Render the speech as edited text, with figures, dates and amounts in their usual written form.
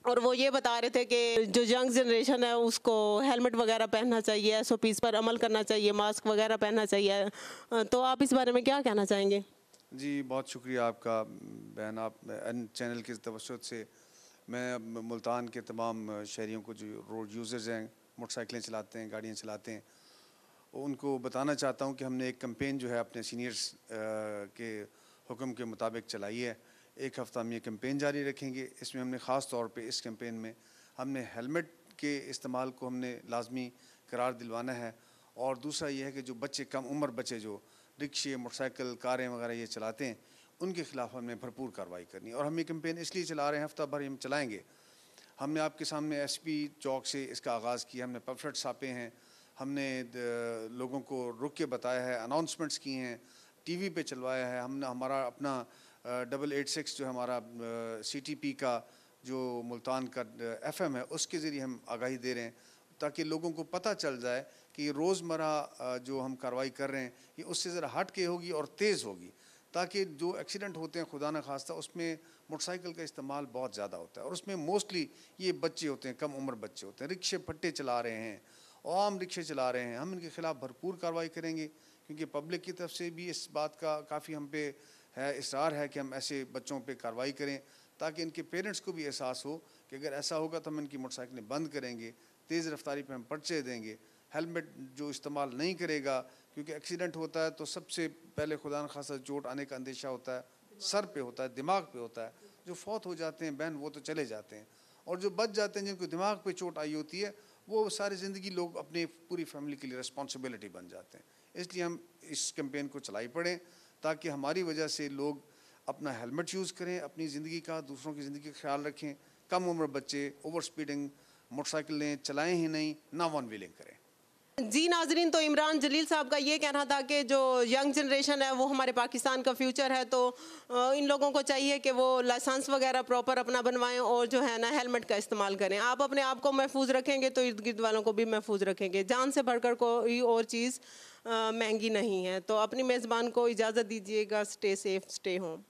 और वो ये बता रहे थे कि जो यंग जनरेशन है उसको हेलमेट वगैरह पहनना चाहिए, एसओपीज़ पर अमल करना चाहिए, मास्क वगैरह पहनना चाहिए। तो आप इस बारे में क्या कहना चाहेंगे? जी, बहुत शुक्रिया आपका बहन। आप एन चैनल की तवज्जो से मैं मुल्तान के तमाम शहरियों को जो रोड यूज़र्स हैं, मोटरसाइकिलें चलाते हैं, गाड़ियाँ चलाते हैं, उनको बताना चाहता हूँ कि हमने एक कैंपेन जो है अपने सीनियर्स के हुक्म के मुताबिक चलाई है। एक हफ़्ता हम ये कैंपेन जारी रखेंगे। इसमें हमने ख़ास तौर पे इस कैंपेन में हमने हेलमेट के इस्तेमाल को हमने लाजमी करार दिलवाना है। और दूसरा ये है कि जो बच्चे, कम उम्र बच्चे जो रिक्शे, मोटरसाइकिल, कारें वगैरह ये चलाते हैं, उनके ख़िलाफ़ हमने भरपूर कार्रवाई करनी है। और हम ये कैंपेन इसलिए चला रहे हैं, हफ़्ता भर हम चलाएँगे। हमने आपके सामने एसपी चौक से इसका आगाज़ किया, हमने पम्फलेट छापे हैं, हमने लोगों को रुक के बताया है, अनाउंसमेंट्स किए हैं, टीवी पे चलवाया है। हमने हमारा अपना 886 जो हमारा सीटीपी का जो मुल्तान का एफएम है, उसके ज़रिए हम आगाही दे रहे हैं ताकि लोगों को पता चल जाए कि रोज़मर्रा जो हम कार्रवाई कर रहे हैं ये उससे ज़रा हट के होगी और तेज़ होगी, ताकि जो एक्सीडेंट होते हैं खुदा न खास्ता उसमें मोटरसाइकिल का इस्तेमाल बहुत ज़्यादा होता है और उसमें मोस्टली ये बच्चे होते हैं, कम उम्र बच्चे होते हैं, रिक्शे फट्टे चला रहे हैं, आम रिक्शे चला रहे हैं। हम इनके ख़िलाफ़ भरपूर कार्रवाई करेंगे क्योंकि पब्लिक की तरफ से भी इस बात का काफ़ी हम पे है, इसरार है कि हम ऐसे बच्चों पे कार्रवाई करें ताकि इनके पेरेंट्स को भी एहसास हो कि अगर ऐसा होगा तो हम इनकी मोटरसाइकिलें बंद करेंगे, तेज़ रफ्तारी पे हम पर्चे देंगे। हेलमेट जो इस्तेमाल नहीं करेगा, क्योंकि एक्सीडेंट होता है तो सबसे पहले खुदा न खास्ता चोट आने का अंदेशा होता है, सर पे होता है, दिमाग पे होता है। जो फौत हो जाते हैं बहन वो तो चले जाते हैं, और जो बच जाते हैं जिनको दिमाग पे चोट आई होती है वो सारी ज़िंदगी लोग अपनी पूरी फैमिली के लिए रिस्पॉन्सिबिलिटी बन जाते हैं। इसलिए हम इस कैंपेन को चलाई पड़ें ताकि हमारी वजह से लोग अपना हेलमेट यूज़ करें, अपनी ज़िंदगी का, दूसरों की ज़िंदगी का ख्याल रखें। कम उम्र बच्चे ओवर स्पीडिंग मोटरसाइकिलें चलाएं ही नहीं, ना वन व्हीलिंग करें। जी नाजरीन, तो इमरान जलील साहब का ये कहना था कि जो यंग जनरेशन है वो हमारे पाकिस्तान का फ्यूचर है, तो इन लोगों को चाहिए कि वो लाइसेंस वगैरह प्रॉपर अपना बनवाएं और जो है ना हेलमेट का इस्तेमाल करें। आप अपने आप को महफूज रखेंगे तो इर्द गिर्द वालों को भी महफूज रखेंगे। जान से बढ़कर कोई और चीज़ महंगी नहीं है। तो अपनी मेज़बान को इजाज़त दीजिएगा। Stay safe, stay home.